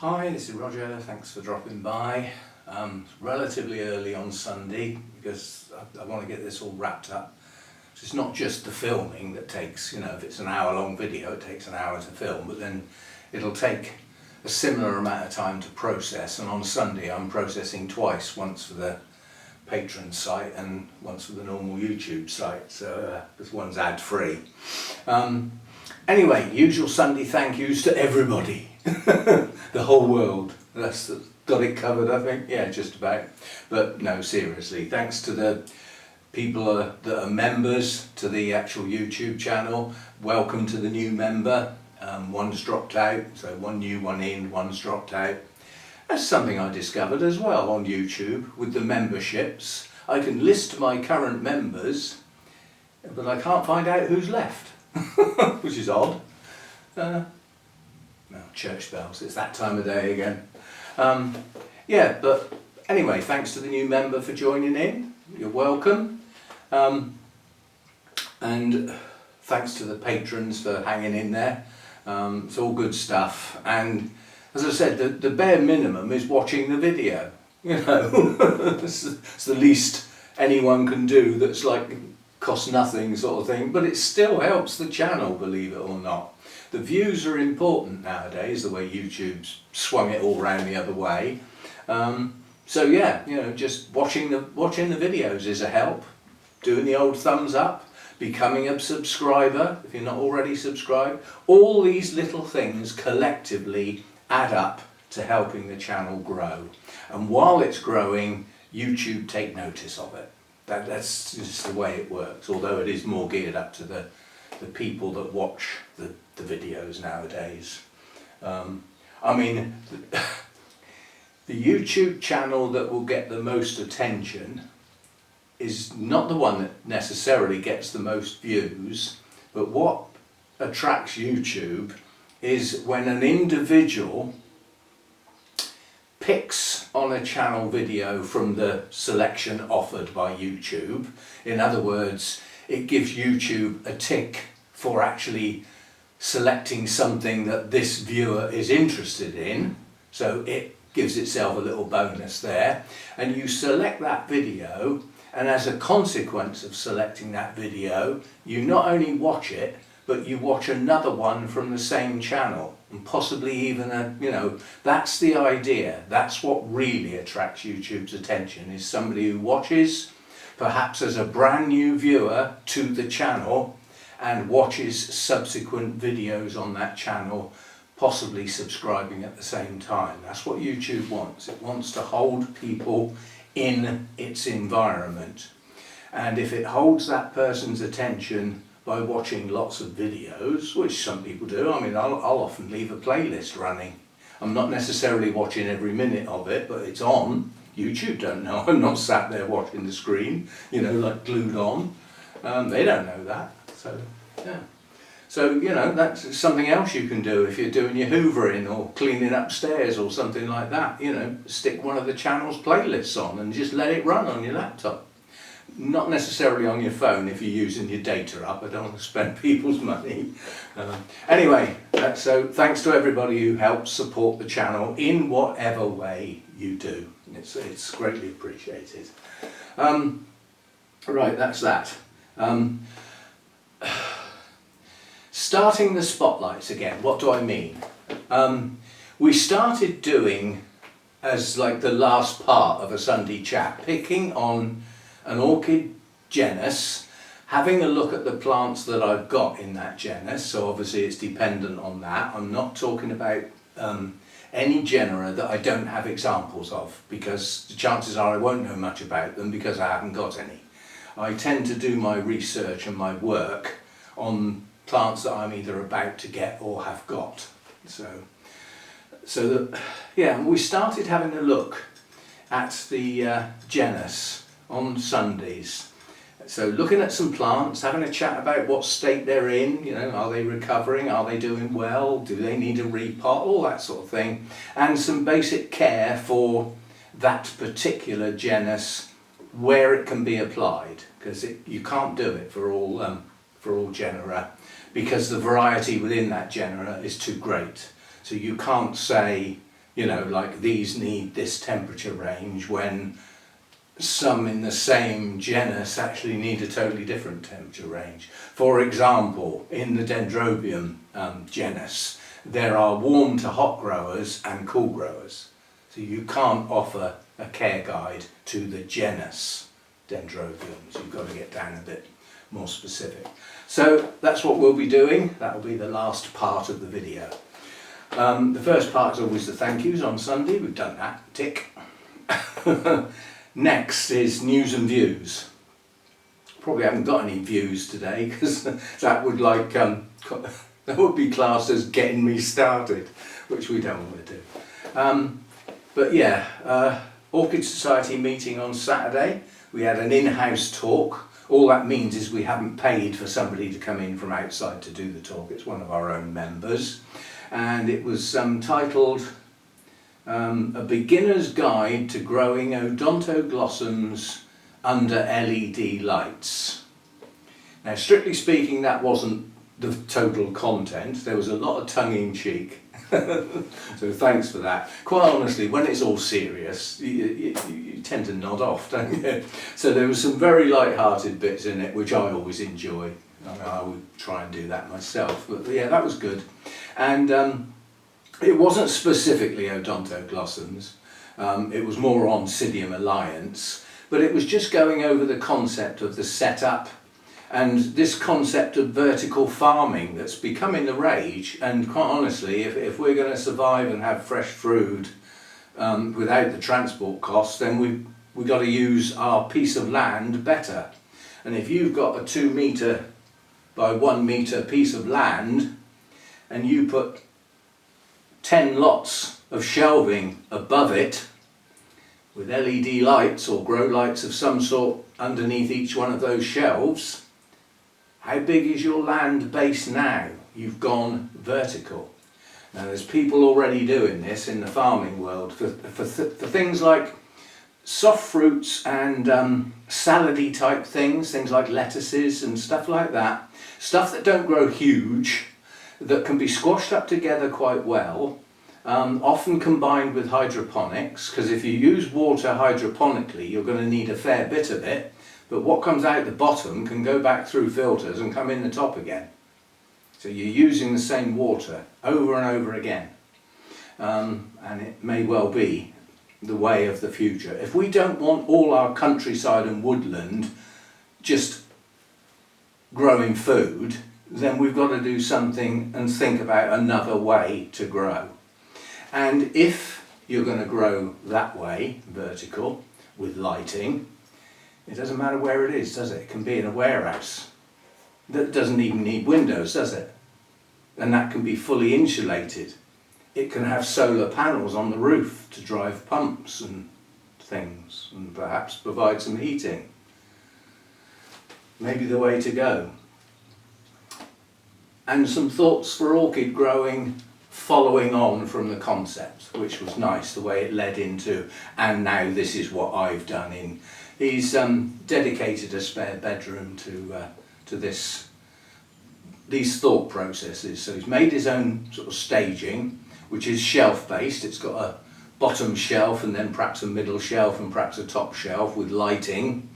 Hi, this is Roger, thanks for dropping by. Relatively early on Sunday because I want to get this all wrapped up. So it's not just the filming that takes, if it's an hour-long video, it takes an hour to film, but then it'll take a similar amount of time to process, and on Sunday I'm processing twice, once for the Patreon site and once for the normal YouTube site, so this one's ad-free. Anyway, usual Sunday thank yous to everybody, the whole world. That's got it covered, I think. Yeah, just about. But no, seriously, thanks to the people that are members to the actual YouTube channel. Welcome to the new member. One's dropped out, so one new, one in, one's dropped out. That's something I discovered as well on YouTube with the memberships. I can list my current members, but I can't find out who's left, which is odd. No, church bells, it's that time of day again. Yeah, but anyway, thanks to the new member for joining in. You're welcome. And thanks to the patrons for hanging in there. It's all good stuff. And as I said, the bare minimum is watching the video. It's the least anyone can do that's like costs nothing sort of thing, but it still helps the channel, believe it or not. The views are important nowadays, the way YouTube's swung it all around the other way. So yeah, just watching the videos is a help. Doing the old thumbs up, becoming a subscriber if you're not already subscribed. All these little things collectively add up to helping the channel grow. And while it's growing, YouTube take notice of it. That's just the way it works, although it is more geared up to the people that watch the videos nowadays. I mean, the YouTube channel that will get the most attention is not the one that necessarily gets the most views, but what attracts YouTube is when an individual picks on a channel video from the selection offered by YouTube. In other words, it gives YouTube a tick for actually selecting something that this viewer is interested in, so it gives itself a little bonus there. And you select that video, and as a consequence of selecting that video, you not only watch it, but you watch another one from the same channel, and possibly even that's the idea. That's what really attracts YouTube's attention, is somebody who watches perhaps as a brand new viewer to the channel and watches subsequent videos on that channel, possibly subscribing at the same time. That's what YouTube wants. It wants to hold people in its environment. And if it holds that person's attention by watching lots of videos, which some people do, I mean, I'll often leave a playlist running. I'm not necessarily watching every minute of it, but it's on. YouTube don't know I'm not sat there watching the screen, like glued on. They don't know that. So, yeah. So, that's something else you can do if you're doing your hoovering or cleaning upstairs or something like that. Stick one of the channel's playlists on and just let it run on your laptop. Not necessarily on your phone if you're using your data up. I don't want to spend people's money. Anyway, so thanks to everybody who helps support the channel in whatever way you do. It's greatly appreciated. Right, that's that. Starting the spotlights again, what do I mean? We started doing, as like the last part of a Sunday chat, picking on an orchid genus, having a look at the plants that I've got in that genus, so obviously it's dependent on that. I'm not talking about any genera that I don't have examples of, because the chances are I won't know much about them because I haven't got any. I tend to do my research and my work on plants that I'm either about to get or have got. We started having a look at the genus on Sundays. So looking at some plants, having a chat about what state they're in, are they recovering, are they doing well, do they need a repot, all that sort of thing, and some basic care for that particular genus where it can be applied, because you can't do it for all genera, because the variety within that genera is too great. So you can't say, You know, like these need this temperature range when some in the same genus actually need a totally different temperature range. For example, in the Dendrobium genus, there are warm to hot growers and cool growers. So you can't offer a care guide to the genus Dendrobiums. You've got to get down a bit more specific. So that's what we'll be doing. That will be the last part of the video. The first part is always the thank yous on Sunday. We've done that. Tick. Next is news and views. Probably haven't got any views today because that would that would be classed as getting me started, which we don't want to do. But yeah, Orchid Society meeting on Saturday. We had an in-house talk. All that means is we haven't paid for somebody to come in from outside to do the talk. It's one of our own members, and it was titled A Beginner's Guide to Growing Odontoglossums Under LED Lights. Now, strictly speaking, that wasn't the total content. There was a lot of tongue-in-cheek. So thanks for that. Quite honestly, when it's all serious, you tend to nod off, don't you? So there was some very light-hearted bits in it, which I always enjoy. I would try and do that myself, but yeah, that was good. And it wasn't specifically odontoglossums. It was more Oncidium Alliance, but it was just going over the concept of the setup and this concept of vertical farming that's becoming the rage. And quite honestly, if we're going to survive and have fresh food without the transport costs, then we've got to use our piece of land better. And if you've got a 2 metre by 1 metre piece of land and you put 10 lots of shelving above it with LED lights or grow lights of some sort underneath each one of those shelves, how big is your land base now? You've gone vertical. Now there's people already doing this in the farming world for things like soft fruits and salady type things like lettuces and stuff like that. Stuff that don't grow huge, that can be squashed up together quite well, often combined with hydroponics, because if you use water hydroponically you're going to need a fair bit of it. But what comes out the bottom can go back through filters and come in the top again. So you're using the same water over and over again. And it may well be the way of the future. If we don't want all our countryside and woodland just growing food, then we've got to do something and think about another way to grow. And if you're going to grow that way, vertical, with lighting, it doesn't matter where it is, does it? It can be in a warehouse. That doesn't even need windows, does it? And that can be fully insulated. It can have solar panels on the roof to drive pumps and things, and perhaps provide some heating. Maybe the way to go. And some thoughts for orchid growing following on from the concept, which was nice, the way it led into, and now this is what I've done in. He's dedicated a spare bedroom to these thought processes. So he's made his own sort of staging, which is shelf based. It's got a bottom shelf and then perhaps a middle shelf and perhaps a top shelf with lighting.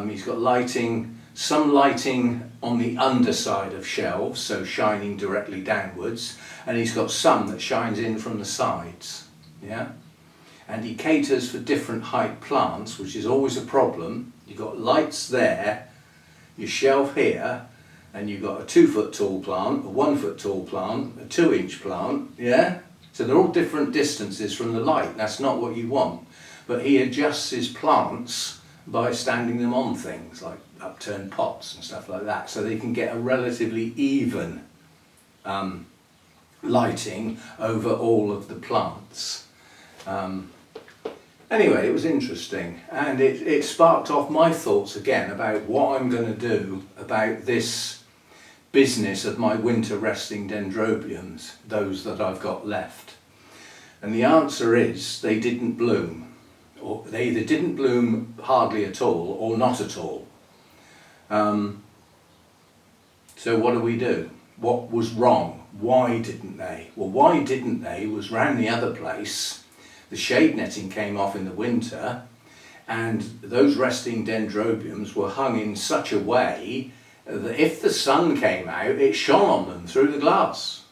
He's got lighting, some lighting on the underside of shelves, so shining directly downwards, and he's got some that shines in from the sides. Yeah. And he caters for different height plants, which is always a problem. You've got lights there, your shelf here, and you've got a 2 foot tall plant, a 1 foot tall plant, a 2-inch plant, yeah? So they're all different distances from the light. That's not what you want. But he adjusts his plants by standing them on things like upturned pots and stuff like that, so they can get a relatively even lighting over all of the plants. Anyway, it was interesting, and it sparked off my thoughts again about what I'm going to do about this business of my winter resting dendrobiums, those that I've got left. And the answer is they didn't bloom, or they either didn't bloom hardly at all or not at all. So what do we do? What was wrong? Why didn't they? Well, why didn't they was round the other place, the shade netting came off in the winter, and those resting dendrobiums were hung in such a way that if the sun came out, it shone on them through the glass.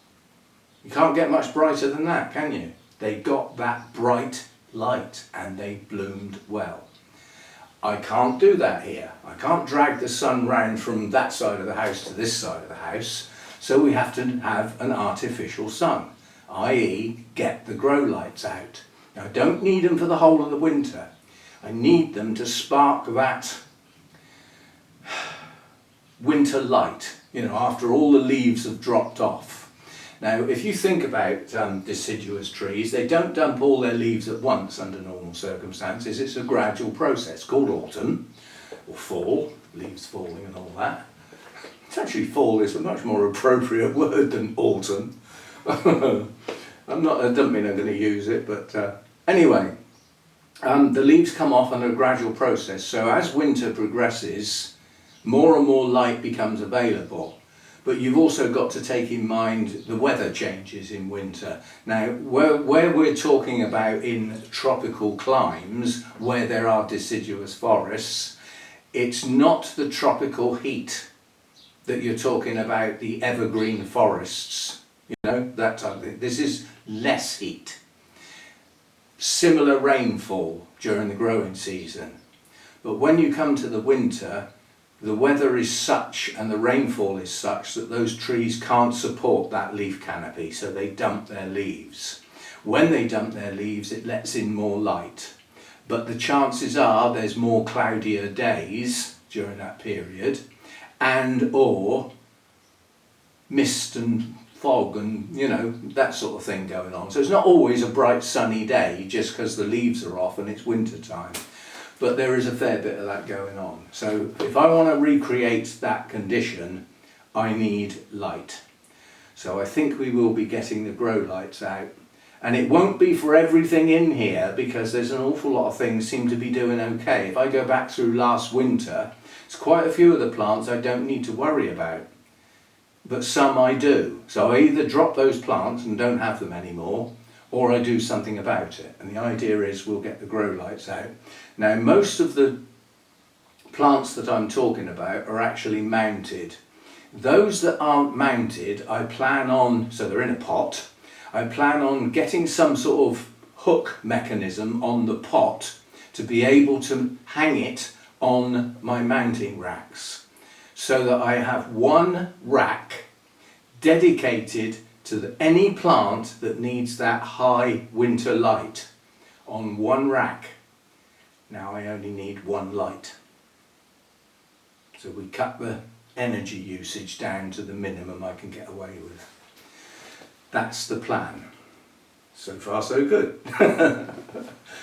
You can't get much brighter than that, can you? They got that bright light and they bloomed well. I can't do that here. I can't drag the sun round from that side of the house to this side of the house, so we have to have an artificial sun, i.e. get the grow lights out. Now, I don't need them for the whole of the winter. I need them to spark that winter light, you know, after all the leaves have dropped off. Now, if you think about deciduous trees, they don't dump all their leaves at once under normal circumstances. It's a gradual process called autumn, or fall, leaves falling and all that. It's actually fall is a much more appropriate word than autumn. I don't mean I'm going to use it, but anyway, the leaves come off under a gradual process. So as winter progresses, more and more light becomes available. But you've also got to take in mind the weather changes in winter. Now, where we're talking about in tropical climes, where there are deciduous forests, it's not the tropical heat that you're talking about, the evergreen forests, you know, that type of thing. This is less heat. Similar rainfall during the growing season. But when you come to the winter, the weather is such and the rainfall is such that those trees can't support that leaf canopy, so they dump their leaves. When they dump their leaves, it lets in more light. But the chances are there's more cloudier days during that period, and or mist and fog and, you know, that sort of thing going on. So it's not always a bright sunny day just because the leaves are off and it's winter time. But there is a fair bit of that going on. So if I want to recreate that condition, I need light. So I think we will be getting the grow lights out. And it won't be for everything in here because there's an awful lot of things seem to be doing okay. If I go back through last winter, it's quite a few of the plants I don't need to worry about. But some I do. So I either drop those plants and don't have them anymore, or I do something about it. And the idea is we'll get the grow lights out. Now, most of the plants that I'm talking about are actually mounted. Those that aren't mounted, I plan on, so they're in a pot, I plan on getting some sort of hook mechanism on the pot to be able to hang it on my mounting racks, so that I have one rack dedicated to any plant that needs that high winter light on one rack. Now I only need one light. So we cut the energy usage down to the minimum I can get away with. That's the plan. So far so good.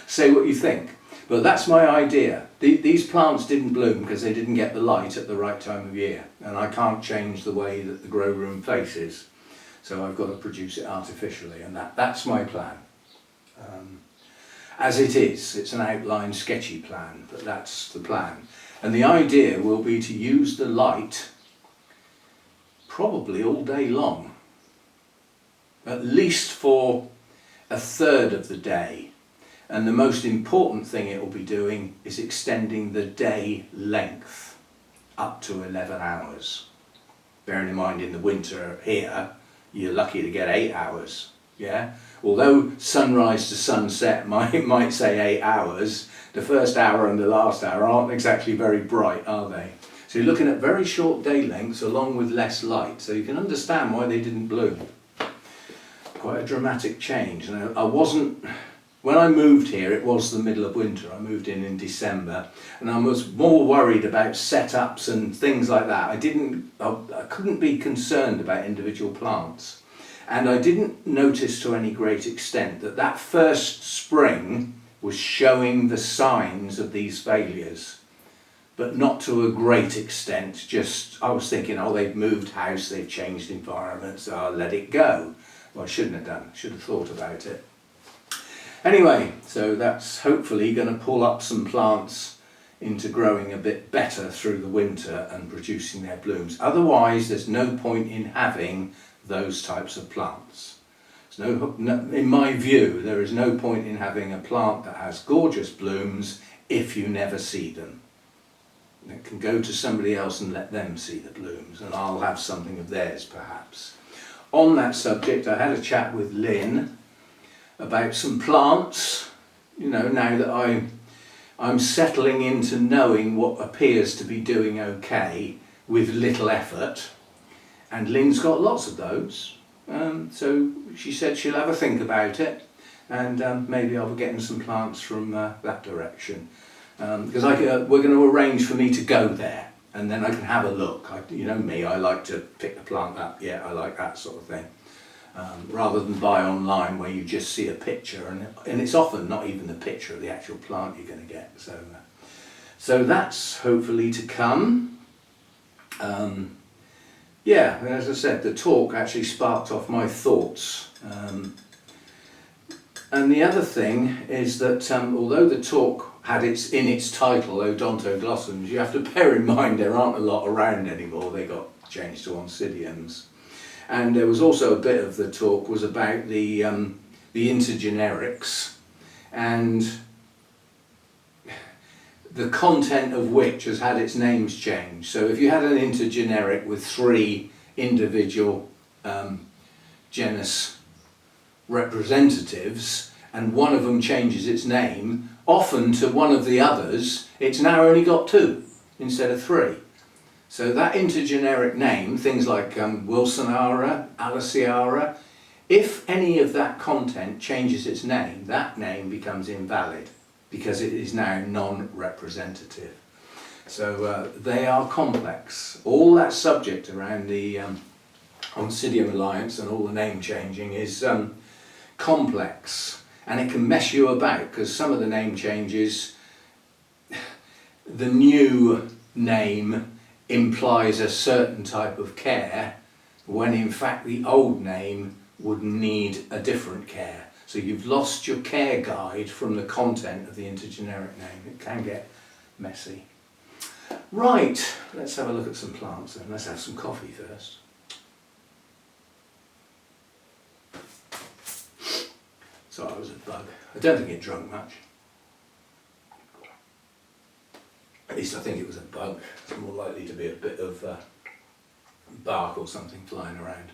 Say what you think. But that's my idea. These plants didn't bloom because they didn't get the light at the right time of year. And I can't change the way that the grow room faces. So I've got to produce it artificially, and that's my plan. As it is, it's an outline sketchy plan, but that's the plan. And the idea will be to use the light probably all day long, at least for a third of the day. And the most important thing it will be doing is extending the day length up to 11 hours. Bearing in mind in the winter here, you're lucky to get 8 hours, yeah? Although sunrise to sunset might say 8 hours, the first hour and the last hour aren't exactly very bright, are they? So you're looking at very short day lengths along with less light, so you can understand why they didn't bloom. Quite a dramatic change. And I wasn't, when I moved here, it was the middle of winter. I moved in December, and I was more worried about setups and things like that. I couldn't be concerned about individual plants. And I didn't notice to any great extent that first spring was showing the signs of these failures, but not to a great extent. Just, I was thinking, oh, they've moved house, they've changed environment, so I'll let it go. Well, I shouldn't have done, should have thought about it. Anyway, so that's hopefully going to pull up some plants into growing a bit better through the winter and producing their blooms. Otherwise, there's no point in having those types of plants. In my view, there is no point in having a plant that has gorgeous blooms if you never see them. It can go to somebody else and let them see the blooms, and I'll have something of theirs perhaps. On that subject, I had a chat with Lynn about some plants, you know, now that I'm settling into knowing what appears to be doing okay with little effort, and Lynn's got lots of those. So she said she'll have a think about it, and maybe I'll be getting some plants from that direction. Because we're going to arrange for me to go there, and then I can have a look. You know me, I like to pick the plant up, yeah, I like that sort of thing. Rather than buy online where you just see a picture, and it's often not even the picture of the actual plant you're going to get. So that's hopefully to come. Yeah, as I said, the talk actually sparked off my thoughts. And the other thing is that although the talk had in its title Odontoglossums, you have to bear in mind there aren't a lot around anymore. They got changed to Oncidiums. And there was also a bit of the talk was about the intergenerics, and the content of which has had its names changed. So if you had an intergeneric with 3 individual genus representatives, and one of them changes its name, often to one of the others, it's now only got 2 instead of 3. So that intergeneric name, things like Wilsonara, Aliciara, if any of that content changes its name, that name becomes invalid because it is now non-representative. So they are complex. All that subject around the Oncidium Alliance and all the name changing is complex, and it can mess you about because some of the name changes, the new name implies a certain type of care when in fact the old name would need a different care. So you've lost your care guide from the content of the intergeneric name. It can get messy. Right, let's have a look at some plants then. Let's have some coffee first. Sorry, it was a bug. I don't think it drunk much. At least I think it was a bug. It's more likely to be a bit of bark or something flying around.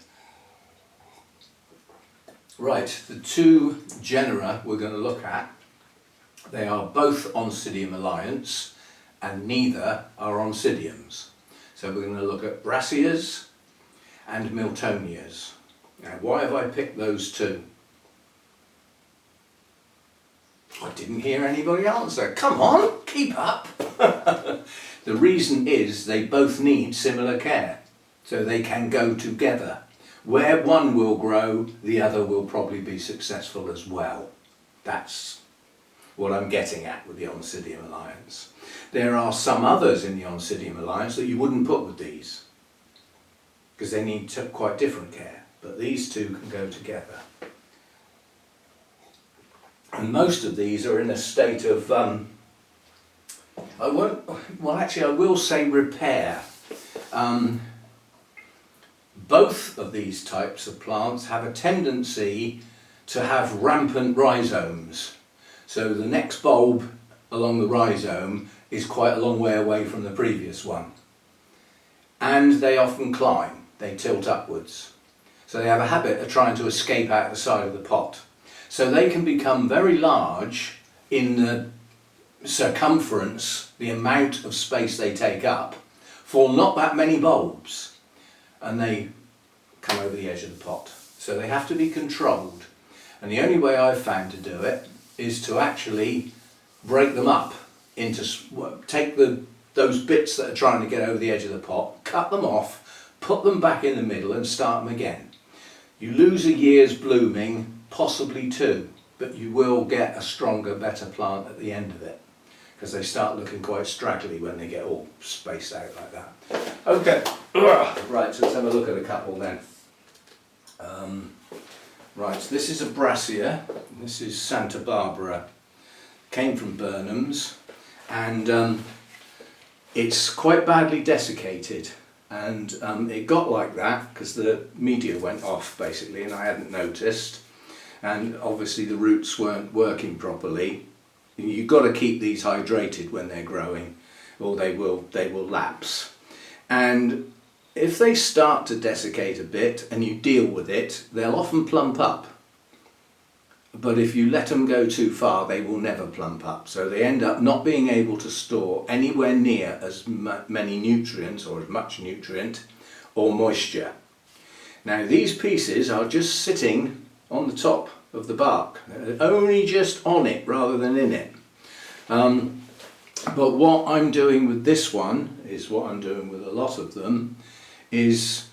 Right, the 2 genera we're going to look at, they are both Oncidium Alliance and neither are Oncidiums. So we're going to look at Brassias and Miltonias. Now why have I picked those 2? I didn't hear anybody answer. Come on, keep up. The reason is they both need similar care, so they can go together. Where one will grow, the other will probably be successful as well. That's what I'm getting at with the Oncidium Alliance. There are some others in the Oncidium Alliance that you wouldn't put with these, because they need quite different care, but these 2 can go together. And most of these are in a state of, I will say repair. Both of these types of plants have a tendency to have rampant rhizomes. So the next bulb along the rhizome is quite a long way away from the previous one. And they often climb, they tilt upwards. So they have a habit of trying to escape out the side of the pot. So they can become very large in the circumference, the amount of space they take up, for not that many bulbs. And they come over the edge of the pot. So they have to be controlled. And the only way I've found to do it is to actually break them up into, take those bits that are trying to get over the edge of the pot, cut them off, put them back in the middle and start them again. You lose a year's blooming, possibly 2, but you will get a stronger, better plant at the end of it, because they start looking quite straggly when they get all spaced out like that. Okay, right, so let's have a look at a couple then. Right, so this is a Brassia, this is Santa Barbara, came from Burnham's, and it's quite badly desiccated. and it got like that because the media went off basically and I hadn't noticed, and obviously the roots weren't working properly. You've got to keep these hydrated when they're growing or they will lapse. And if they start to desiccate a bit and you deal with it, they'll often plump up. But if you let them go too far, they will never plump up. So they end up not being able to store anywhere near as many nutrients or as much nutrient or moisture. Now these pieces are just sitting on the top of the bark, only just on it rather than in it. But what I'm doing with this one is what I'm doing with a lot of them is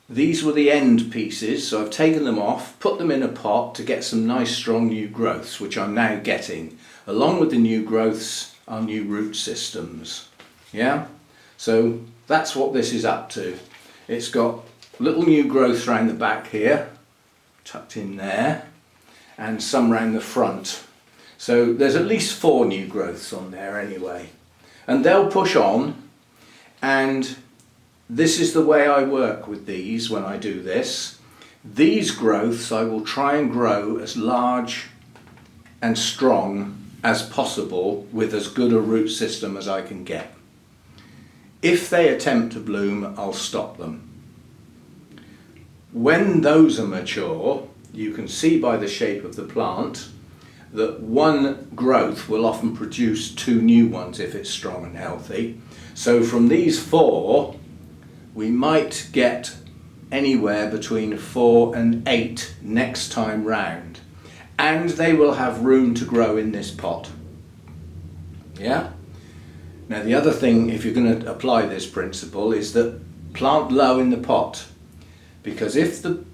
these were the end pieces, so I've taken them off, put them in a pot to get some nice strong new growths, which I'm now getting. Along with the new growths are new root systems. Yeah? So that's what this is up to. It's got little new growths around the back here, tucked in there, and some around the front. So there's at least 4 new growths on there anyway. And they'll push on, and this is the way I work with these when I do this. These growths I will try and grow as large and strong as possible with as good a root system as I can get. If they attempt to bloom, I'll stop them. When those are mature, you can see by the shape of the plant that one growth will often produce 2 new ones if it's strong and healthy. So from these 4, we might get anywhere between 4 and 8 next time round, and they will have room to grow in this pot. Yeah? Now the other thing, if you're going to apply this principle, is that plant low in the pot, because if the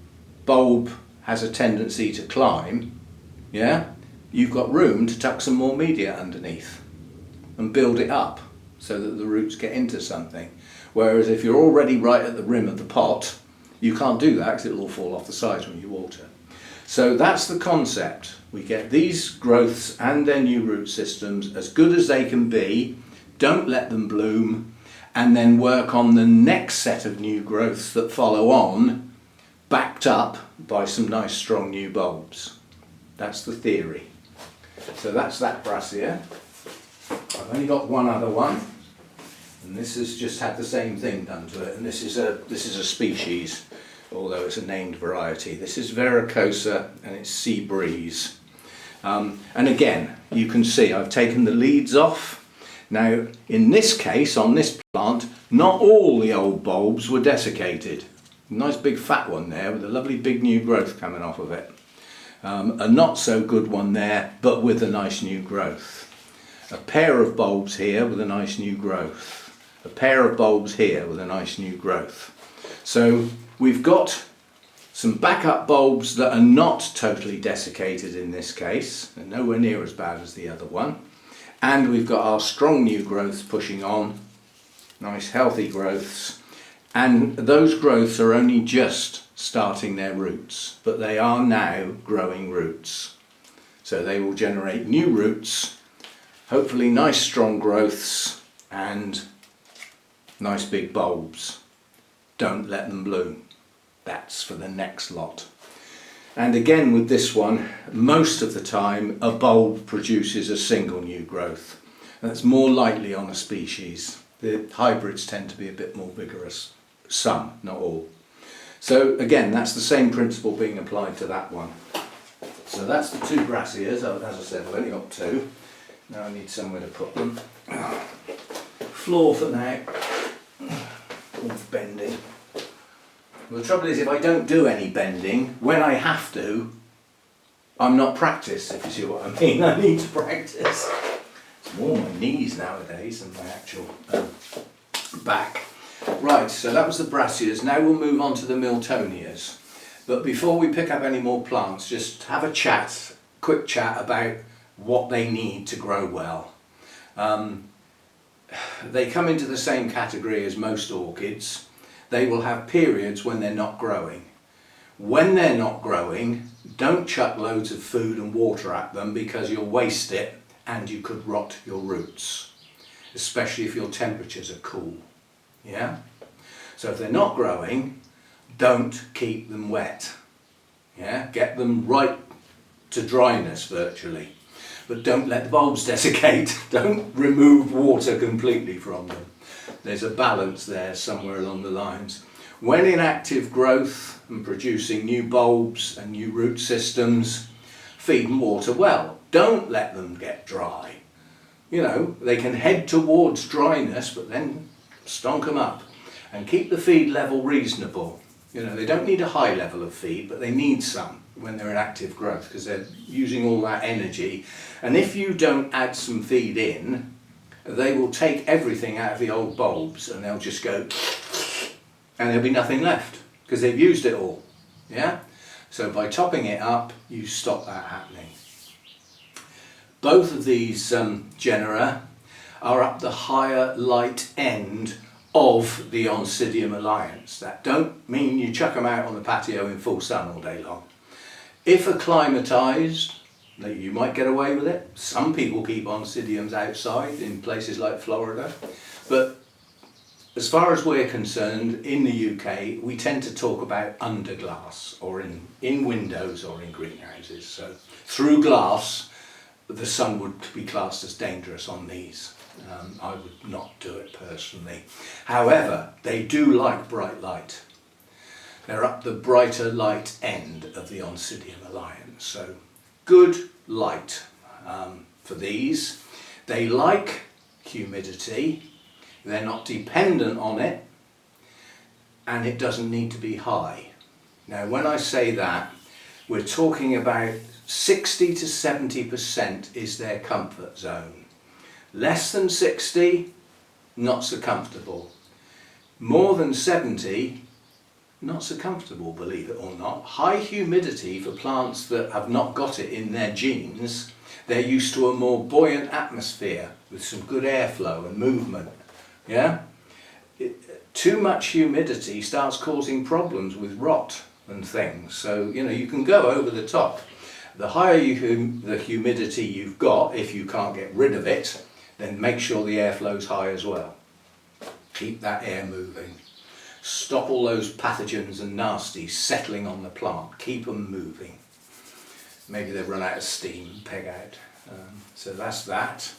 bulb has a tendency to climb, yeah, you've got room to tuck some more media underneath and build it up so that the roots get into something. Whereas if you're already right at the rim of the pot, you can't do that because it'll all fall off the sides when you water. So that's the concept. We get these growths and their new root systems as good as they can be, don't let them bloom, and then work on the next set of new growths that follow on, backed up by some nice strong new bulbs. That's the theory. So that's that Brassia. I've only got one other one. And this has just had the same thing done to it, and this is a species, although it's a named variety. This is Vericosa and it's Sea Breeze. And again, you can see I've taken the leads off. Now in this case, on this plant, not all the old bulbs were desiccated. Nice big fat one there with a lovely big new growth coming off of it. A not so good one there, but with a nice new growth. A pair of bulbs here with a nice new growth. A pair of bulbs here with a nice new growth. So we've got some backup bulbs that are not totally desiccated in this case, and nowhere near as bad as the other one. And we've got our strong new growths pushing on, nice healthy growths, and those growths are only just starting their roots, but they are now growing roots. So they will generate new roots, hopefully nice strong growths and nice big bulbs. Don't let them bloom. That's for the next lot. And again with this one, most of the time a bulb produces a single new growth. That's more likely on a species. The hybrids tend to be a bit more vigorous. Some, not all. So again, that's the same principle being applied to that one. So that's the 2 Brassias. As I said, I've only got 2. Now I need somewhere to put them. Floor for now. All bending. Well, the trouble is, if I don't do any bending, when I have to, I'm not practiced, if you see what I mean. I need to practice. It's more my knees nowadays than my actual back. Right, so that was the Brassias. Now we'll move on to the Miltonias. But before we pick up any more plants, just have a chat, quick chat about what they need to grow well. They come into the same category as most orchids. They will have periods when they're not growing. When they're not growing, don't chuck loads of food and water at them because you'll waste it and you could rot your roots, especially if your temperatures are cool. Yeah? So if they're not growing, don't keep them wet. Yeah, get them right to dryness virtually. But don't let the bulbs desiccate. Don't remove water completely from them. There's a balance there somewhere along the lines. When in active growth and producing new bulbs and new root systems, feed and water well. Don't let them get dry. You know, they can head towards dryness, but then stonk them up. And keep the feed level reasonable. You know, they don't need a high level of feed, but they need some when they're in active growth because they're using all that energy. And if you don't add some feed in, they will take everything out of the old bulbs and they'll just go and there'll be nothing left because they've used it all. Yeah? So by topping it up, you stop that happening. Both of these genera are up the higher light end of the Oncidium Alliance. That don't mean you chuck them out on the patio in full sun all day long. If acclimatised, you might get away with it. Some people keep Oncidiums outside in places like Florida. But as far as we're concerned, in the UK, we tend to talk about under glass or in windows or in greenhouses. So through glass, the sun would be classed as dangerous on these. I would not do it personally. However, they do like bright light. They're up the brighter light end of the Oncidium Alliance. So good light for these. They like humidity. They're not dependent on it. And it doesn't need to be high. Now, when I say that, we're talking about 60 to 70% is their comfort zone. Less than 60, not so comfortable. More than 70, not so comfortable, believe it or not. High humidity for plants that have not got it in their genes, they're used to a more buoyant atmosphere with some good airflow and movement. Yeah? Too much humidity starts causing problems with rot and things. So, you know, you can go over the top. The higher the humidity you've got, if you can't get rid of it, then make sure the airflow's high as well. Keep that air moving. Stop all those pathogens and nasties settling on the plant. Keep them moving. Maybe they've run out of steam and peg out. So that's that.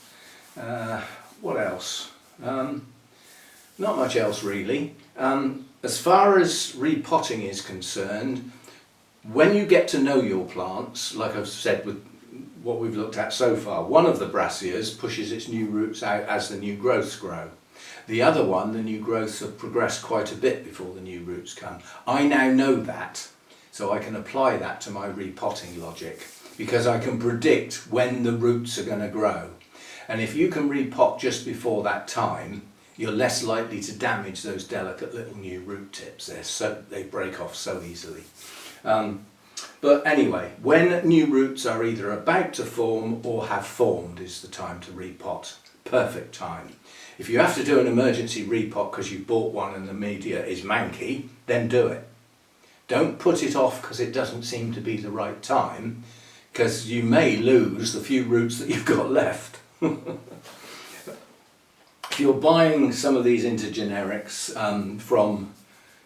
What else? Not much else really. As far as repotting is concerned, when you get to know your plants, like I've said with what we've looked at so far, one of the Brassias pushes its new roots out as the new growths grow. The other one, the new growths have progressed quite a bit before the new roots come. I now know that, so I can apply that to my repotting logic because I can predict when the roots are going to grow. And if you can repot just before that time, you're less likely to damage those delicate little new root tips. They break off so easily. But anyway, when new roots are either about to form or have formed is the time to repot. Perfect time. If you have to do an emergency repot because you bought one and the media is manky, then do it. Don't put it off because it doesn't seem to be the right time, because you may lose the few roots that you've got left. If you're buying some of these intergenerics from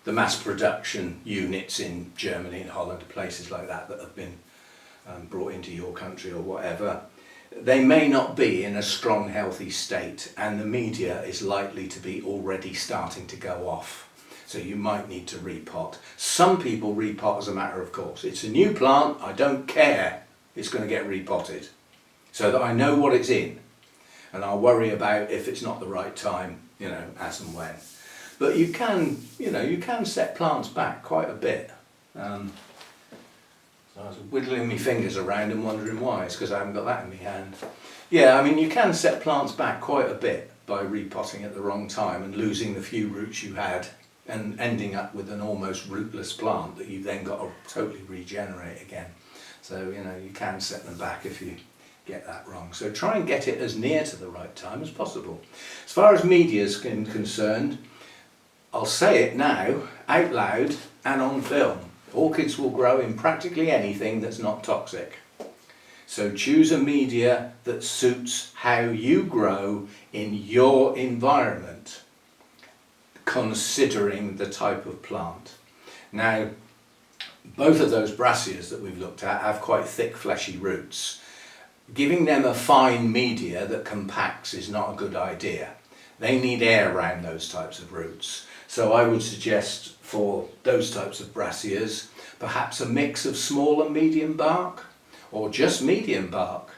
the mass production units in Germany and Holland, places like that that have been brought into your country or whatever, they may not be in a strong, healthy state, and the media is likely to be already starting to go off. So you might need to repot. Some people repot as a matter of course. It's a new plant, I don't care, it's going to get repotted. So that I know what it's in, and I'll worry about if it's not the right time, you know, as and when. But you can, you know, you can set plants back quite a bit. So I was whittling my fingers around and wondering why. It's because I haven't got that in my hand. Yeah, I mean, you can set plants back quite a bit by repotting at the wrong time and losing the few roots you had and ending up with an almost rootless plant that you've then got to totally regenerate again. So, you know, you can set them back if you get that wrong. So try and get it as near to the right time as possible. As far as media is concerned, I'll say it now, out loud and on film. Orchids will grow in practically anything that's not toxic. So choose a media that suits how you grow in your environment. considering the type of plant. Now, both of those Brassias that we've looked at have quite thick fleshy roots. Giving them a fine media that compacts is not a good idea. They need air around those types of roots. So I would suggest for those types of Brassias perhaps a mix of small and medium bark, or just medium bark.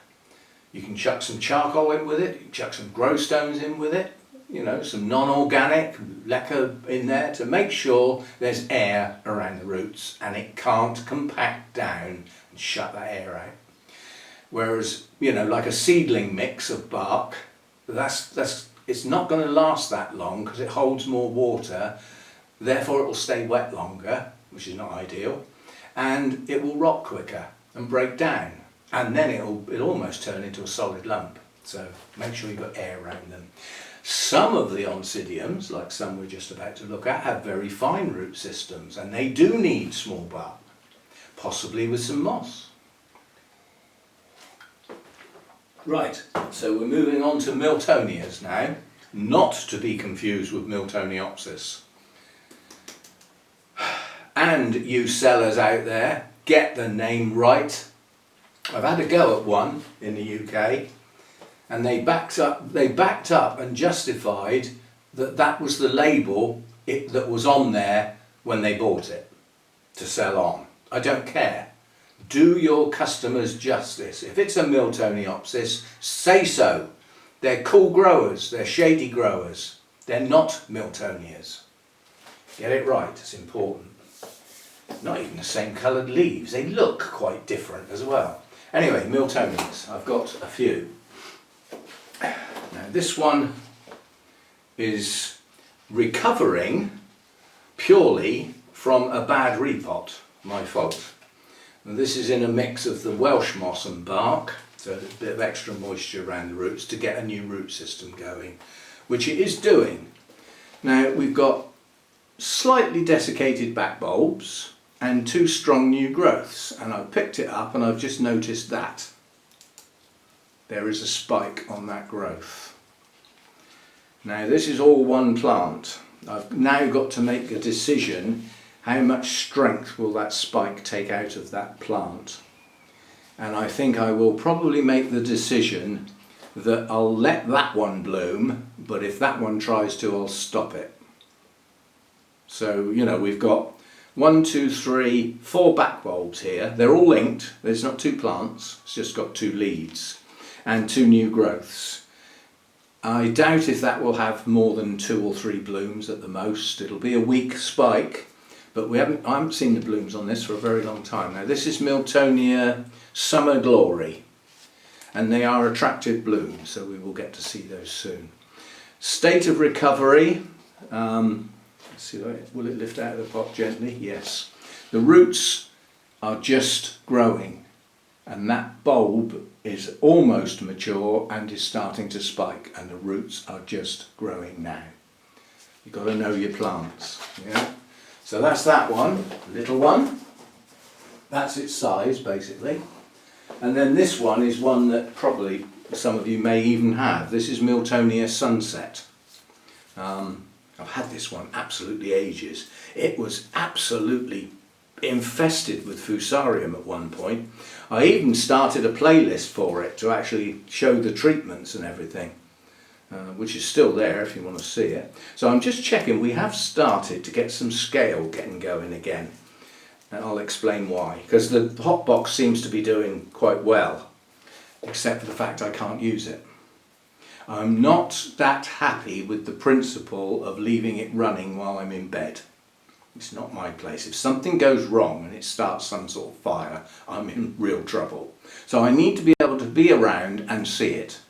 You can chuck some charcoal in with it, you can chuck some grow stones in with it, you know, some non-organic leca in there to make sure there's air around the roots and it can't compact down and shut that air out. Whereas, you know, like a seedling mix of bark, it's not going to last that long because it holds more water, therefore it will stay wet longer, which is not ideal, and it will rot quicker and break down, and then it'll almost turn into a solid lump. So make sure you've got air around them. Some of the Oncidiums, like some we're just about to look at, have very fine root systems, and they do need small bark, possibly with some moss. Right, so we're moving on to Miltonias now, not to be confused with Miltoniopsis. And you sellers out there, get the name right. I've had a go at one in the UK, and they backed up and justified that that was the label that was on there when they bought it to sell on. I don't care. Do your customers justice. If it's a Miltoniopsis, say so. They're cool growers, they're shady growers. They're not Miltonias. Get it right, it's important. Not even the same coloured leaves, they look quite different as well. Anyway, Miltonias, I've got a few. Now this one is recovering purely from a bad repot, my fault. And this is in a mix of the Welsh moss and bark, so there's a bit of extra moisture around the roots to get a new root system going, which it is doing. Now we've got slightly desiccated back bulbs and two strong new growths, and I've picked it up and I've just noticed that there is a spike on that growth. Now this is all one plant. I've now got to make a decision. How much strength will that spike take out of that plant? And I think I will probably make the decision that I'll let that one bloom, but if that one tries to, I'll stop it. So, you know, we've got 1, 2, 3, 4 back bulbs here. They're all linked. There's not two plants, it's just got two leads and two new growths. I doubt if that will have more than 2 or 3 blooms at the most. It'll be a weak spike. But I haven't seen the blooms on this for a very long time. Now this is Miltonia Summer Glory, and they are attractive blooms, so we will get to see those soon. State of recovery, let's see, will it lift out of the pot gently? Yes. The roots are just growing, and that bulb is almost mature and is starting to spike, and the roots are just growing now. You've got to know your plants, yeah? So that's that one, little one. That's its size basically. And then this one is one that probably some of you may even have. This is Miltonia Sunset. I've had this one absolutely ages. It was absolutely infested with fusarium at one point. I even started a playlist for it to actually show the treatments and everything. Which is still there if you want to see it. So I'm just checking, we have started to get some scale getting going again, and I'll explain why. Because the hot box seems to be doing quite well, except for the fact I can't use it. I'm not that happy with the principle of leaving it running while I'm in bed. It's not my place. If something goes wrong and it starts some sort of fire, I'm in real trouble. So I need to be able to be around and see it.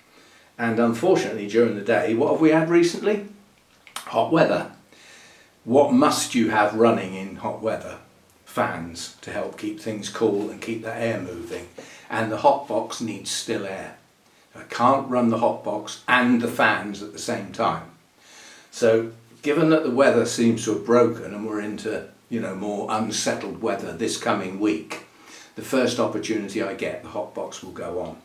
And unfortunately during the day, what have we had recently? Hot weather. What must you have running in hot weather? Fans to help keep things cool and keep that air moving. And the hot box needs still air. I can't run the hot box and the fans at the same time. So given that the weather seems to have broken and we're into, you know, more unsettled weather this coming week, the first opportunity I get, the hot box will go on.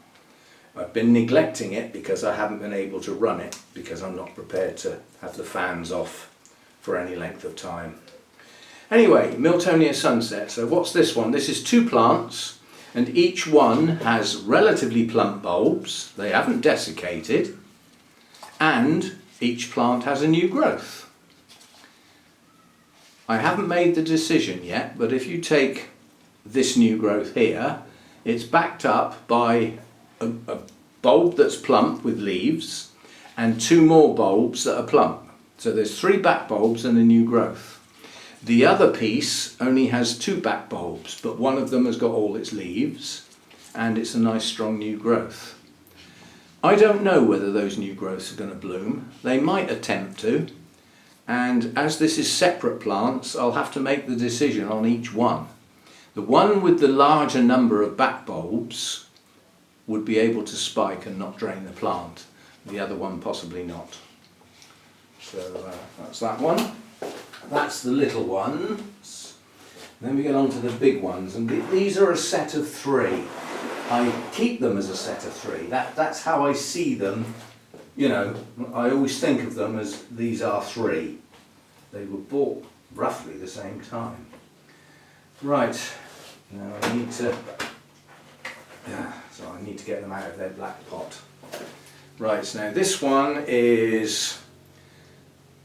I've been neglecting it because I haven't been able to run it because I'm not prepared to have the fans off for any length of time. Anyway, Miltonia Sunset. So what's this one? This is 2 plants, and each one has relatively plump bulbs. They haven't desiccated, and each plant has a new growth. I haven't made the decision yet, but if you take this new growth here, it's backed up by a bulb that's plump with leaves and 2 more bulbs that are plump. So there's 3 back bulbs and a new growth. The other piece only has 2 back bulbs, but one of them has got all its leaves and it's a nice strong new growth. I don't know whether those new growths are going to bloom. They might attempt to, and as this is separate plants, I'll have to make the decision on each one. The one with the larger number of back bulbs would be able to spike and not drain the plant. The other one possibly not. So that's that one. That's the little ones. Then we get on to the big ones, and these are a set of 3. I keep them as a set of 3. That's how I see them. You know, I always think of them as these are 3. They were bought roughly the same time. Right, now I need to get them out of their black pot. Right, so now this one is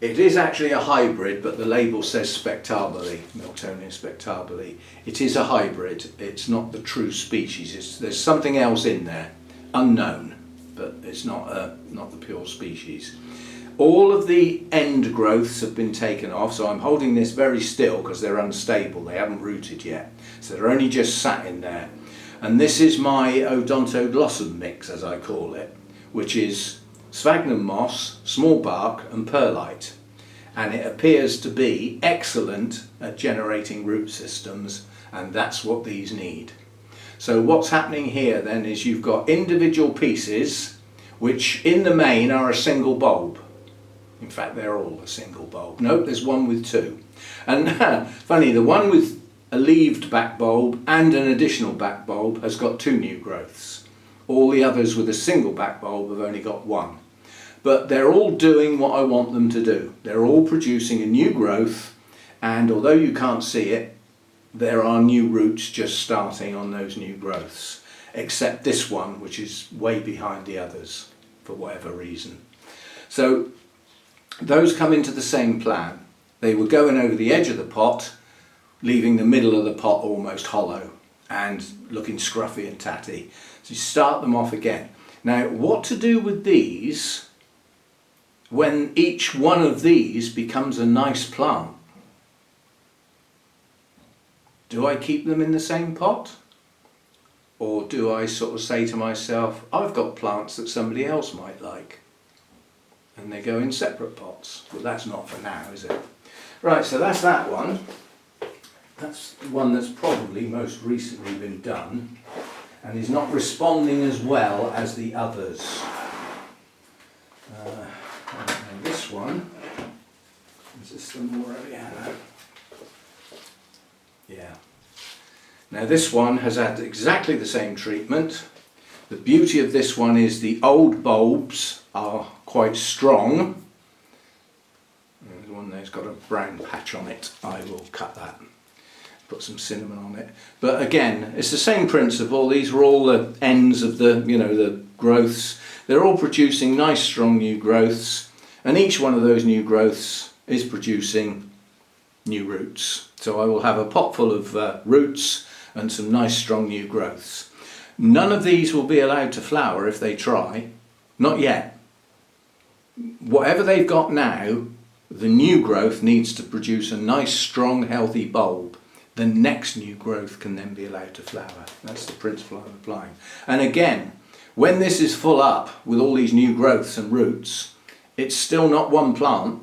actually a hybrid, but the label says spectabile, Miltonia spectabile. It is a hybrid, it's not the true species. There's something else in there, unknown, but it's not the pure species. All of the end growths have been taken off, so I'm holding this very still because they're unstable, they haven't rooted yet. So they're only just sat in there. And this is my odontoglossum mix, as I call it, which is sphagnum moss, small bark and perlite. And it appears to be excellent at generating root systems, and that's what these need. So what's happening here then is you've got individual pieces which in the main are a single bulb. In fact, they're all a single bulb. Nope, there's one with 2. And funny, the one with a leaved back bulb and an additional back bulb has got 2 new growths. All the others with a single back bulb have only got 1. But they're all doing what I want them to do. They're all producing a new growth, and although you can't see it, there are new roots just starting on those new growths, except this one, which is way behind the others for whatever reason. So those come into the same plan. They were going over the edge of the pot, leaving the middle of the pot almost hollow and looking scruffy and tatty. So you start them off again. Now, what to do with these when each one of these becomes a nice plant? Do I keep them in the same pot? Or do I sort of say to myself, I've got plants that somebody else might like, and they go in separate pots? But that's not for now, is it? Right, so that's that one. That's the one that's probably most recently been done and is not responding as well as the others. And this one, is this the more of it? Yeah. Now this one has had exactly the same treatment. The beauty of this one is the old bulbs are quite strong. There's one there's got a brown patch on it. I will cut that. Put some cinnamon on it. But again, it's the same principle. These are all the ends of the, the growths. They're all producing nice strong new growths, and each one of those new growths is producing new roots. So I will have a pot full of roots and some nice strong new growths. None of these will be allowed to flower if they try. Not yet. Whatever they've got now, the new growth needs to produce a nice strong healthy bulb. The next new growth can then be allowed to flower. That's the principle I'm applying. And again, when this is full up with all these new growths and roots, it's still not one plant.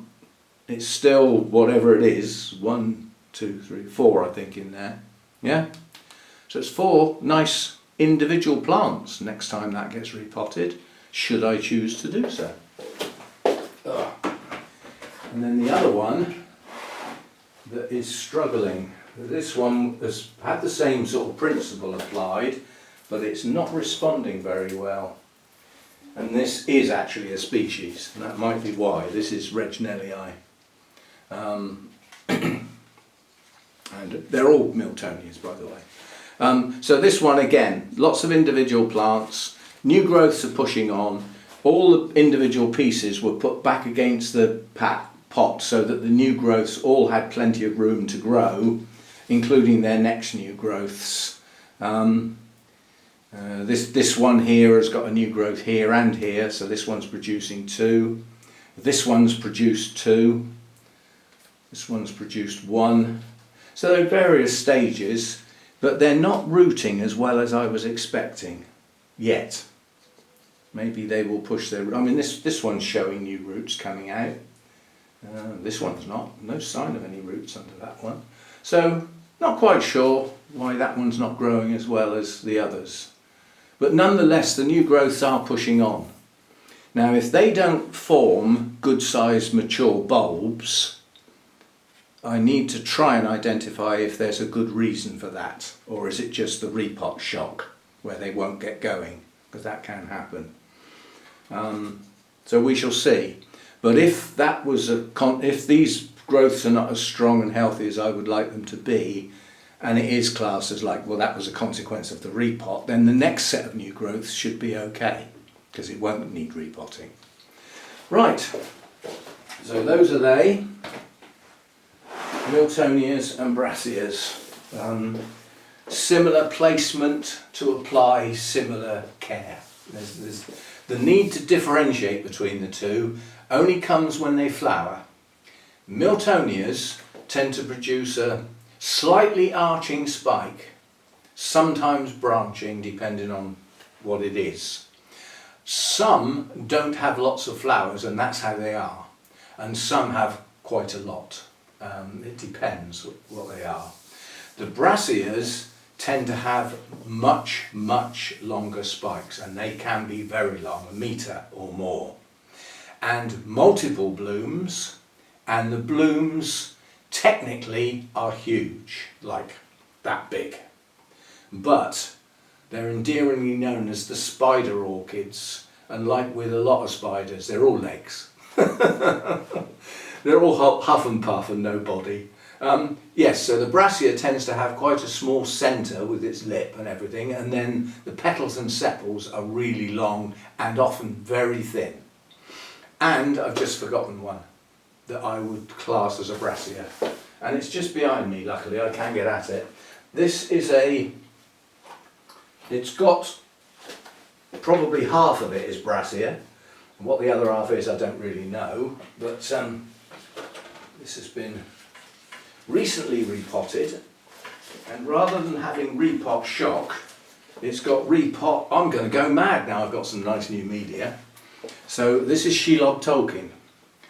It's still whatever it is, 1, 2, 3, 4 I think in there. Yeah? So it's 4 nice individual plants next time that gets repotted, should I choose to do so. And then the other one that is struggling, this one has had the same sort of principle applied, but it's not responding very well. And this is actually a species, and that might be why. This is Regnellii. And they're all Miltonias, by the way. So this one again, lots of individual plants, new growths are pushing on. All the individual pieces were put back against the pot so that the new growths all had plenty of room to grow, including their next new growths. This one here has got a new growth here and here, so this one's producing 2. This one's produced 2. This one's produced 1. So they're at various stages, but they're not rooting as well as I was expecting yet. Maybe they will push their... I mean, this one's showing new roots coming out. This one's not. No sign of any roots under that one. So, not quite sure why that one's not growing as well as the others. But nonetheless, the new growths are pushing on. Now, if they don't form good-sized mature bulbs, I need to try and identify if there's a good reason for that, or is it just the repot shock where they won't get going, because that can happen. So we shall see. But if that was if these growths are not as strong and healthy as I would like them to be, and it is classed as like, well, that was a consequence of the repot, then the next set of new growths should be okay, because it won't need repotting. Right, so those are they, Miltonias and Brassias. Similar placement to apply similar care. There's the need to differentiate between the two only comes when they flower. Miltonias tend to produce a slightly arching spike, sometimes branching depending on what it is. Some don't have lots of flowers and that's how they are, and some have quite a lot. It depends what they are. The Brassias tend to have much longer spikes, and they can be very long, 1 metre or more, and multiple blooms, and the blooms technically are huge, like that big, but they're endearingly known as the spider orchids, and like with a lot of spiders, they're all legs. They're all huff and puff and no body. Yes, so the Brassia tends to have quite a small centre with its lip and everything, and then the petals and sepals are really long and often very thin. And I've just forgotten one that I would class as a Brassia, and it's just behind me, luckily I can get at it. This is it's got, probably half of it is Brassia, and what the other half is I don't really know, but this has been recently repotted, and rather than having repot shock, it's got repot. I'm going to go mad now, I've got some nice new media. So this is Shelob Tolkien,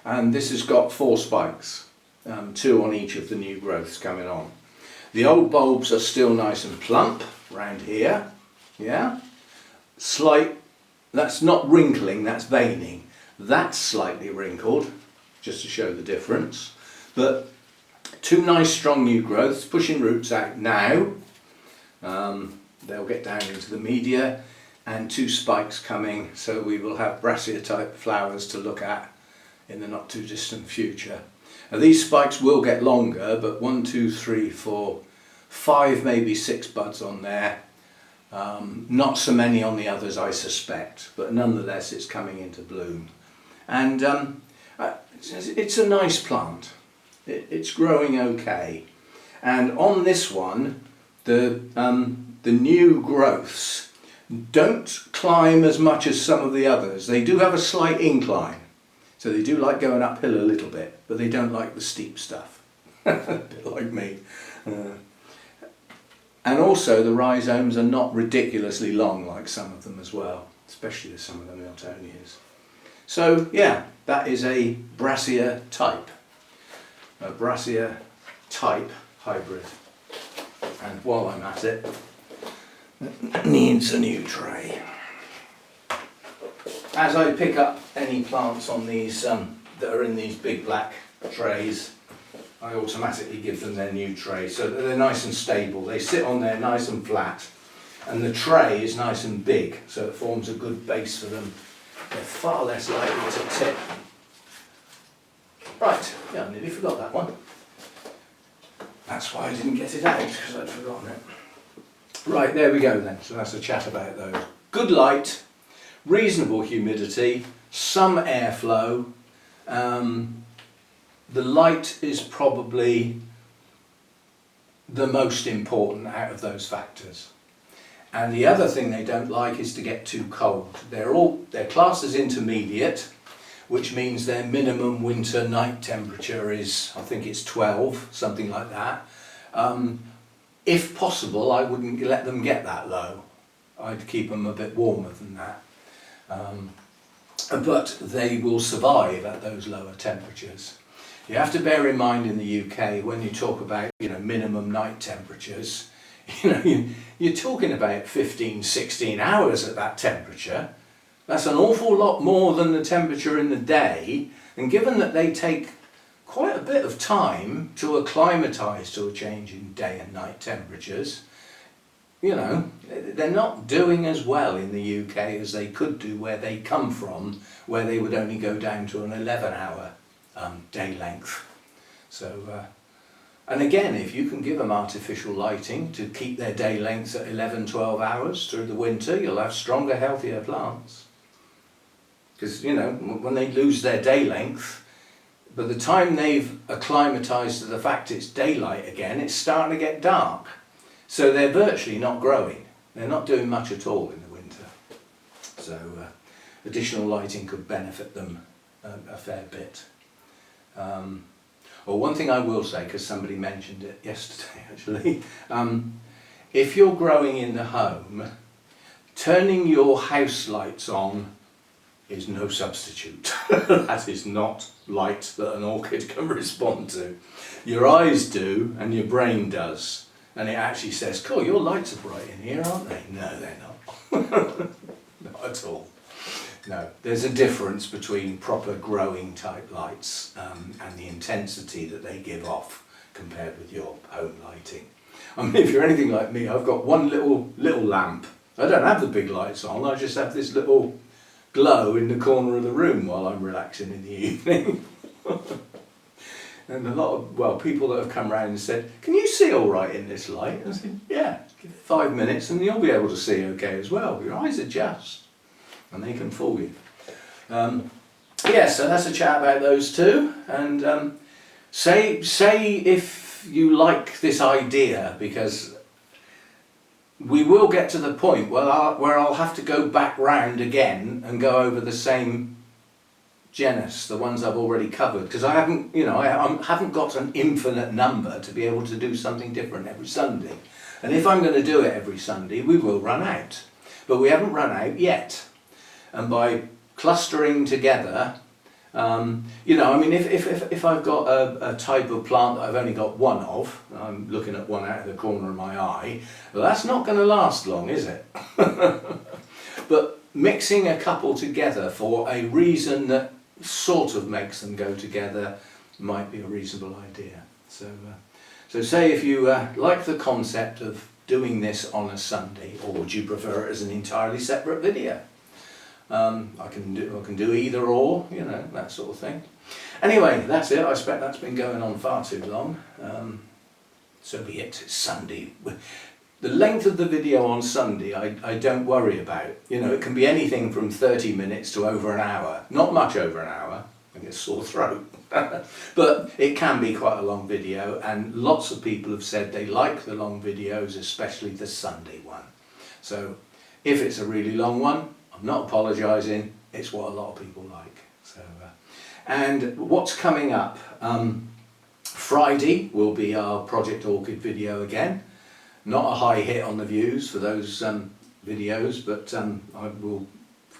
and this has got 4 spikes, 2 on each of the new growths coming on. The old bulbs are still nice and plump round here, yeah. Slight, that's not wrinkling, that's veining. That's slightly wrinkled, just to show the difference. But 2 nice strong new growths pushing roots out now. They'll get down into the media, and 2 spikes coming, so we will have Brassia type flowers to look at in the not too distant future. Now, these spikes will get longer, but 1, 2, 3, 4, 5, maybe 6 buds on there. Not so many on the others, I suspect, but nonetheless it's coming into bloom. And it's a nice plant. It's growing okay. And on this one, the new growths don't climb as much as some of the others. They do have a slight incline, so they do like going uphill a little bit, but they don't like the steep stuff. A bit like me. And also the rhizomes are not ridiculously long like some of them as well, especially some of the Miltonias. So yeah, that is a Brassia type. A Brassia type hybrid. And while I'm at it, it needs a new tray. As I pick up any plants on these that are in these big black trays, I automatically give them their new tray so that they're nice and stable. They sit on there nice and flat, and the tray is nice and big, so it forms a good base for them. They're far less likely to tip. Right, yeah, I nearly forgot that one. That's why I didn't get it out, because I'd forgotten it. Right, there we go then. So that's a chat about those. Good light, reasonable humidity, some airflow. The light is probably the most important out of those factors. And the other thing they don't like is to get too cold. They're classed as intermediate, which means their minimum winter night temperature is, I think it's 12, something like that. If possible, I wouldn't let them get that low. I'd keep them a bit warmer than that. But they will survive at those lower temperatures. You have to bear in mind in the UK, when you talk about, minimum night temperatures, you're talking about 15, 16 hours at that temperature. That's an awful lot more than the temperature in the day, and given that they take quite a bit of time to acclimatise to a change in day and night temperatures, they're not doing as well in the UK as they could do where they come from, where they would only go down to an 11-hour day length. So, and again, if you can give them artificial lighting to keep their day lengths at 11, 12 hours through the winter, you'll have stronger, healthier plants. Because, when they lose their day length, by the time they've acclimatised to the fact it's daylight again, it's starting to get dark. So they're virtually not growing. They're not doing much at all in the winter. So additional lighting could benefit them a fair bit. One thing I will say, because somebody mentioned it yesterday actually, if you're growing in the home, turning your house lights on is no substitute. That is not light that an orchid can respond to. Your eyes do and your brain does, and it actually says, cool, your lights are bright in here, aren't they? No, they're not. Not at all. No, there's a difference between proper growing type lights and the intensity that they give off compared with your home lighting. I mean, if you're anything like me, I've got one little lamp. I don't have the big lights on, I just have this little glow in the corner of the room while I'm relaxing in the evening. And a lot of, people that have come around and said, can you see all right in this light? And I said, yeah, give it 5 minutes and you'll be able to see okay as well. Your eyes adjust and they can fool you. So that's a chat about those two. And say if you like this idea, because we will get to the point where I'll have to go back round again and go over the same genus, the ones I've already covered, because I haven't got an infinite number to be able to do something different every Sunday. And if I'm going to do it every Sunday, we will run out. But we haven't run out yet. And by clustering together, if I've got a type of plant that I've only got one of, I'm looking at one out of the corner of my eye, well, that's not going to last long, is it? But mixing a couple together for a reason that sort of makes them go together might be a reasonable idea. So say if you like the concept of doing this on a Sunday, or would you prefer it as an entirely separate video? I can do either or, that sort of thing. Anyway, that's it. I expect that's been going on far too long. So be it. It's Sunday. The length of the video on Sunday I don't worry about. It can be anything from 30 minutes to over an hour. Not much over an hour. I get a sore throat. But it can be quite a long video, and lots of people have said they like the long videos, especially the Sunday one. So if it's a really long one, I'm not apologising, it's what a lot of people like. So, and what's coming up? Friday will be our Project Orchid video again. Not a high hit on the views for those videos, but I will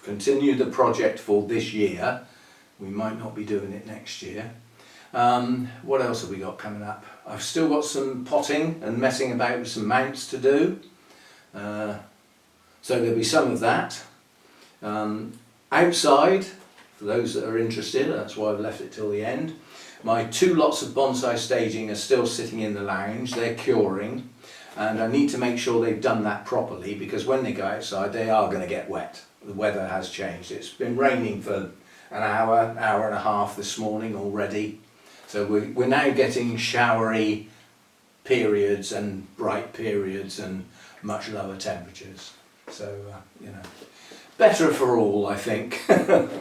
continue the project for this year. We might not be doing it next year. What else have we got coming up? I've still got some potting and messing about with some mounts to do. So there'll be some of that. Outside, for those that are interested, that's why I've left it till the end. My 2 lots of bonsai staging are still sitting in the lounge, they're curing, and I need to make sure they've done that properly, because when they go outside they are going to get wet. The weather has changed. It's been raining for an hour and a half this morning already, So we're now getting showery periods and bright periods and much lower temperatures. So, you know, better for all, I think.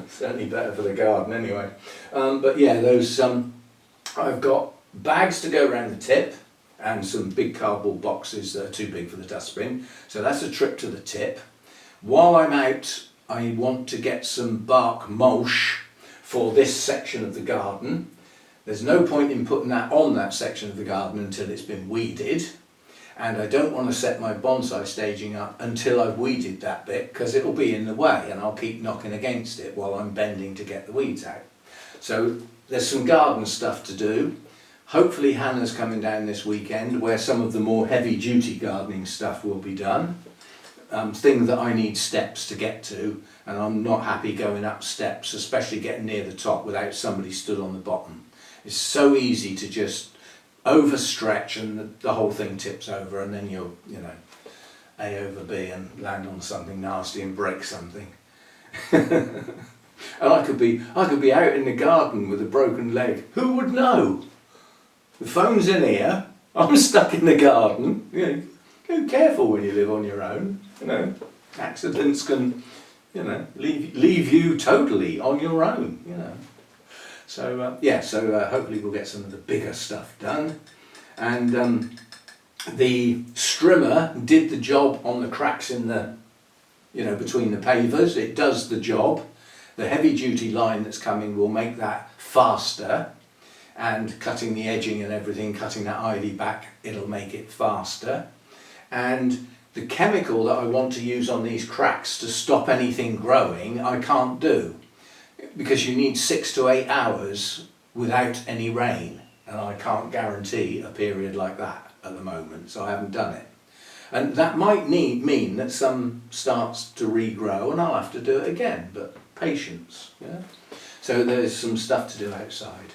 Certainly better for the garden anyway. But yeah, those I've got bags to go around the tip and some big cardboard boxes that are too big for the dustbin. So that's a trip to the tip. While I'm out, I want to get some bark mulch for this section of the garden. There's no point in putting that on that section of the garden until it's been weeded. And I don't want to set my bonsai staging up until I've weeded that bit, because it'll be in the way and I'll keep knocking against it while I'm bending to get the weeds out. So there's some garden stuff to do. Hopefully Hannah's coming down this weekend where some of the more heavy duty gardening stuff will be done. Things that I need steps to get to, and I'm not happy going up steps, especially getting near the top without somebody stood on the bottom. It's so easy to just overstretch and the whole thing tips over, and then you're, you know, A over B and land on something nasty and break something. And I could be out in the garden with a broken leg. Who would know? The phone's in here, I'm stuck in the garden. You know, be careful when you live on your own. You know, accidents can, you know, leave you totally on your own. You know. So yeah, so hopefully we'll get some of the bigger stuff done. And the strimmer did the job on the cracks in the, you know, between the pavers. It does the job. The heavy duty line that's coming will make that faster, and cutting the edging and everything, cutting that ivy back, it'll make it faster. And the chemical that I want to use on these cracks to stop anything growing, I can't do, because you need 6 to 8 hours without any rain, and I can't guarantee a period like that at the moment, so I haven't done it. And that might mean that some starts to regrow and I'll have to do it again, but patience. Yeah? So there's some stuff to do outside,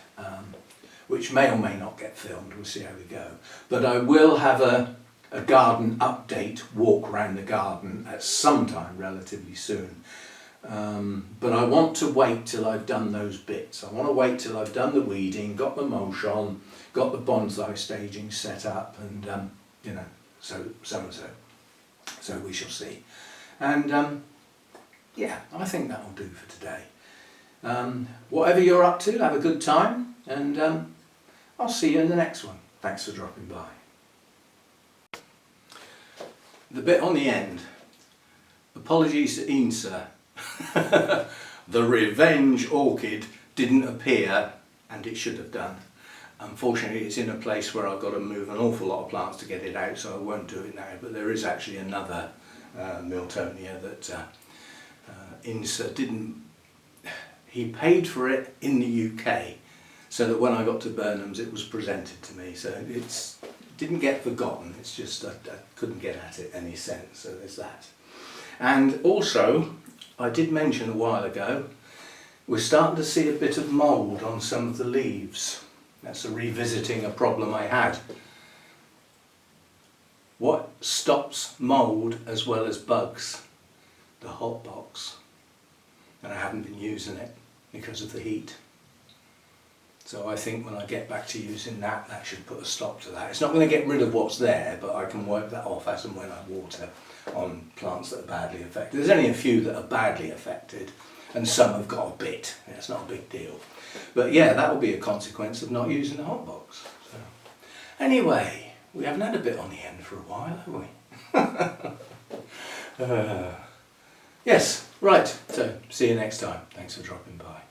which may or may not get filmed, we'll see how we go. But I will have a garden update, walk around the garden at some time relatively soon. But I want to wait till I've done those bits. I want to wait till I've done the weeding, got the mulch on, got the bonsai staging set up, and you know, so we shall see. And yeah, I think that'll do for today. Whatever you're up to, have a good time, and I'll see you in the next one. Thanks for dropping by. The bit on the end. Apologies to Insa. The revenge orchid didn't appear, and it should have done. Unfortunately, it's in a place where I've got to move an awful lot of plants to get it out, so I won't do it now. But there is actually another Miltonia that Insa didn't. He paid for it in the UK, so that when I got to Burnham's it was presented to me. So it didn't get forgotten, it's just I couldn't get at it any sense, so there's that. And also, I did mention a while ago, we're starting to see a bit of mould on some of the leaves. That's revisiting a problem I had. What stops mould as well as bugs? The hot box. And I haven't been using it because of the heat. So I think when I get back to using that, that should put a stop to that. It's not going to get rid of what's there, but I can work that off as and when I water on plants that are badly affected. There's only a few that are badly affected, and some have got a bit. It's not a big deal. But yeah, that will be a consequence of not using the hot box. So, anyway, we haven't had a bit on the end for a while, have we? Yes, right. So, see you next time. Thanks for dropping by.